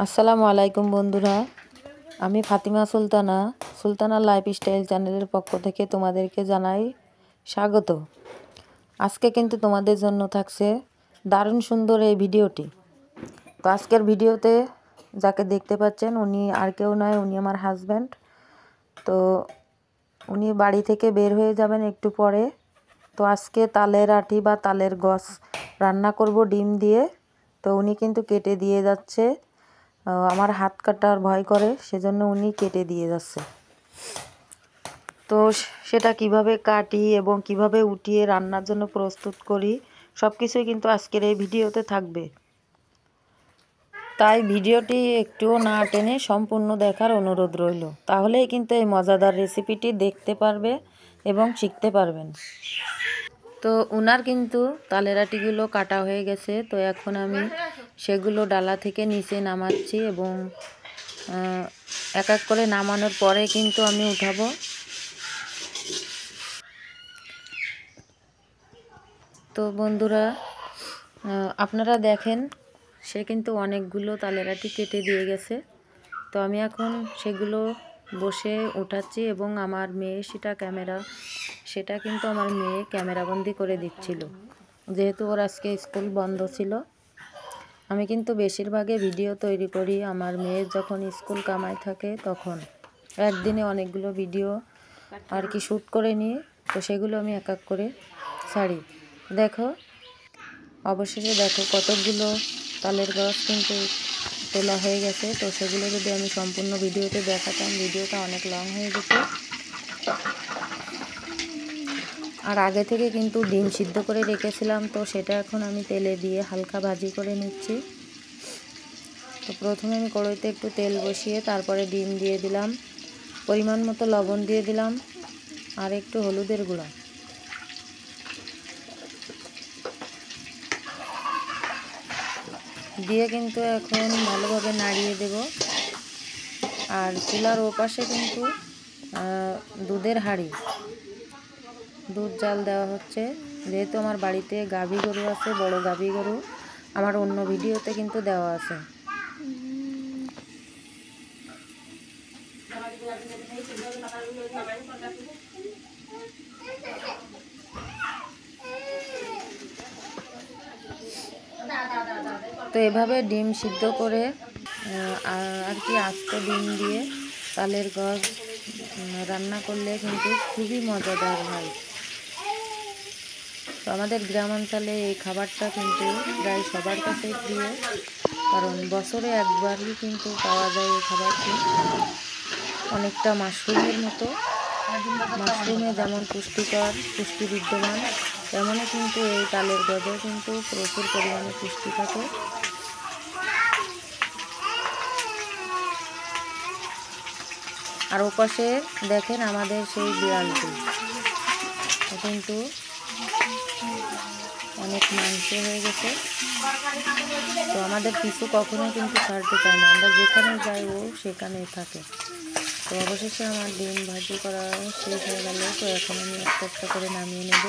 আসসালামু আলাইকুম বন্ধুরা, আমি ফাতিমা সুলতানা লাইফস্টাইল চ্যানেলের পক্ষ থেকে তোমাদেরকে জানাই স্বাগত। আজকে কিন্তু তোমাদের জন্য থাকছে দারুণ সুন্দর এই ভিডিওটি। তো আজকের ভিডিওতে যাকে দেখতে পাচ্ছেন উনি আর কেউ নয়, উনি আমার হাজব্যান্ড। তো উনি বাড়ি থেকে বের হয়ে যাবেন একটু পরে। তো আজকে তালের আটি বা তালের গছ রান্না করব ডিম দিয়ে। তো উনি কিন্তু কেটে দিয়ে যাচ্ছে, আমার হাত কাটার ভয় করে, সেজন্য উনি কেটে দিয়ে যাচ্ছে। তো সেটা কিভাবে কাটি এবং কিভাবে উঠিয়ে রান্নার জন্য প্রস্তুত করি সব কিছুই কিন্তু আজকের এই ভিডিওতে থাকবে। তাই ভিডিওটি একটুও না টেনে সম্পূর্ণ দেখার অনুরোধ রইল, তাহলেই কিন্তু এই মজাদার রেসিপিটি দেখতে পারবে এবং শিখতে পারবেন। তো উনার কিন্তু তালের আটিগুলো কাটা হয়ে গেছে। তো এখন আমি সেগুলো ডালা থেকে নিচে নামাচ্ছি এবং এক এক করে নামানোর পরে কিন্তু আমি উঠাবো। তো বন্ধুরা, আপনারা দেখেন সে কিন্তু অনেকগুলো তালের আটি কেটে দিয়ে গেছে। তো আমি এখন সেগুলো বসে উঠাচ্ছি এবং আমার মেয়ে সেটা কিন্তু আমার মেয়ে ক্যামেরাবন্দি করে দিচ্ছিল, যেহেতু ওর আজকে স্কুল বন্ধ ছিল। আমি কিন্তু বেশিরভাগে ভিডিও তৈরি করি আমার মেয়ের যখন স্কুল কামাই থাকে তখন। একদিনে অনেকগুলো ভিডিও আর কি শ্যুট করে নিয়ে তো সেগুলো আমি এক এক করে ছাড়ি। দেখো, অবশেষে দেখো কতগুলো তালের গাছ কিন্তু তোলা হয়ে গেছে। তো সেগুলো যদি আমি সম্পূর্ণ ভিডিওতে দেখাতাম ভিডিওটা অনেক লং হয়ে যেত। আর আগে থেকে কিন্তু ডিম সিদ্ধ করে রেখেছিলাম, তো সেটা এখন আমি তেলে দিয়ে হালকা ভাজি করে নিচ্ছি। তো প্রথমে আমি কড়াইতে একটু তেল বসিয়ে তারপরে ডিম দিয়ে দিলাম, পরিমাণ মতো লবণ দিয়ে দিলাম আর একটু হলুদের গুঁড়া দিয়ে কিন্তু এখন ভালোভাবে নাড়িয়ে দেব। আর চুলার ওপাশে কিন্তু দুধের হাঁড়ি, দুধ জাল দেওয়া হচ্ছে। যেহেতু আমার বাড়িতে গাভী গরু আছে, বড় গাভী গরু, আমার অন্য ভিডিওতে কিন্তু দেওয়া আছে। তো এভাবে ডিম সিদ্ধ করে আর কি আস্ত ডিম দিয়ে তালের গছ রান্না করলে কিন্তু খুবই মজাদার হয়। তো আমাদের গ্রামাঞ্চলে এই খাবারটা কিন্তু প্রায় সবার কাছেই প্রিয়, কারণ বছরে একবারই কিন্তু পাওয়া যায় এই খাবারটি। অনেকটা মাশরুমের মতো, মাশরুমে যেমন পুষ্টি বিদ্যমান, তেমনই কিন্তু এই তালের গজেও কিন্তু প্রচুর পরিমাণে পুষ্টি থাকে। আর ওপাশে দেখেন আমাদের সেই বিড়ালটি কিন্তু অনেক মাংস হয়ে গেছে। তো আমাদের কিছু কখনো কিন্তু ছাড়তে চায় না, আমরা যেখানে যাই ও সেখানেই থাকে। তো অবশেষে আমার ডিম ভাজি করা শেষ হয়ে গেল। তো এখন আমি একটা একটা করে নামিয়ে নেব।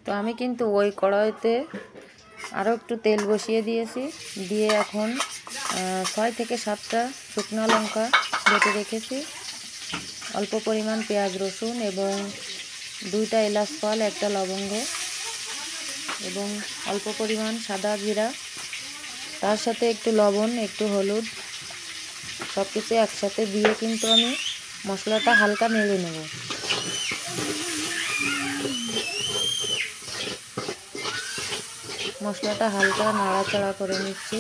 তো আমি কিন্তু ওই কড়াইতে আরও একটু তেল বসিয়ে দিয়েছি, দিয়ে এখন 6 থেকে 7টা শুকনো লঙ্কা বেটে রেখেছি, অল্প পরিমাণ পেঁয়াজ রসুন এবং 2টা এলাচ ফল, 1টা লবঙ্গ এবং অল্প পরিমাণ সাদা জিরা, তার সাথে একটু লবণ, একটু হলুদ, সব কিছু একসাথে দিয়ে কিন্তু আমি মশলাটা হালকা নেড়ে নেব। মশলাটা হালকা নাড়াচাড়া করে নিচ্ছি।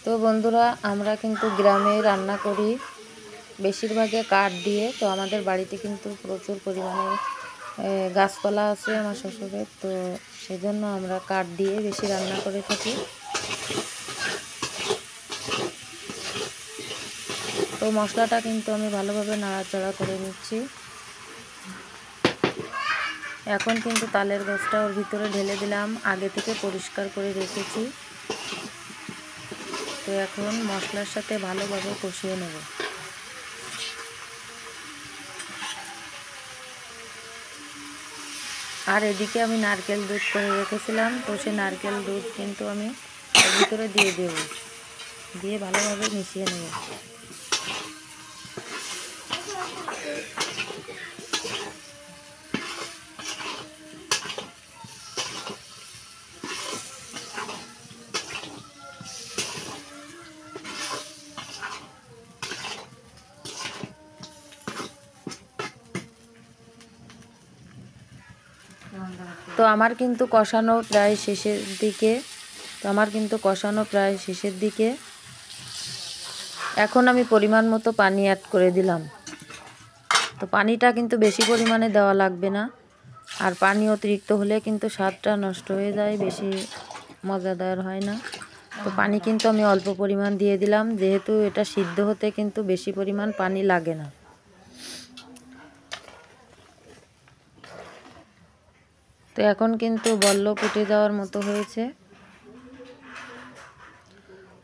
তো বন্ধুরা, আমরা কিন্তু গ্রামে রান্না করি বেশিরভাগে কাঠ দিয়ে। তো আমাদের বাড়িতে কিন্তু প্রচুর পরিমাণে গাছপালা আছে আমার শ্বশুরের, তো সেজন্য আমরা কাঠ দিয়ে বেশি রান্না করে থাকি। তো মশলাটা কিন্তু আমি ভালোভাবে নাড়াচাড়া করে নিচ্ছি। এখন কিন্তু তালের গাছটা ওর ভিতরে ঢেলে দিলাম, আগে থেকে পরিষ্কার করে রেখেছি। তো এখন মশলার সাথে ভালোভাবে কষিয়ে নেব। আর এদিকে আমি নারকেল দুধ করে রেখেছিলাম, তো সে নারকেল দুধ কিন্তু আমি এর ভিতরে দিয়ে দেব, দিয়ে ভালোভাবে মিশিয়ে নেব। তো আমার কিন্তু কষানো প্রায় শেষের দিকে। এখন আমি পরিমাণ মতো পানি অ্যাড করে দিলাম। তো পানিটা কিন্তু বেশি পরিমাণে দেওয়া লাগবে না, আর পানি অতিরিক্ত হলে কিন্তু স্বাদটা নষ্ট হয়ে যায়, বেশি মজাদার হয় না। তো পানি কিন্তু আমি অল্প পরিমাণ দিয়ে দিলাম, যেহেতু এটা সিদ্ধ হতে কিন্তু বেশি পরিমাণ পানি লাগে না। তো এখন কিন্তু বলল ফুটে যাওয়ার মতো হয়েছে।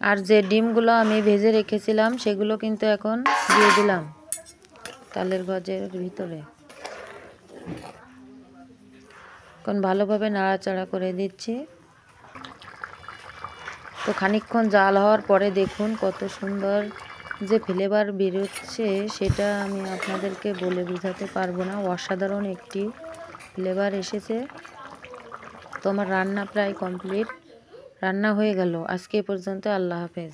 আর যে ডিমগুলো আমি ভেজে রেখেছিলাম সেগুলো কিন্তু এখন দিয়ে দিলাম তালের গজের ভিতরে। এখন ভালোভাবে নাড়াচাড়া করে দিচ্ছি। তো খানিকক্ষণ জাল হওয়ার পরে দেখুন কত সুন্দর যে ফ্লেভার বেরোচ্ছে, সেটা আমি আপনাদেরকে বলে বোঝাতে পারবো না। অসাধারণ একটি ফ্লেভার এসেছে। তো আমার রান্না প্রায় কমপ্লিট, রান্না হয়ে গেল। আজকে এ পর্যন্ত, আল্লাহ হাফেজ।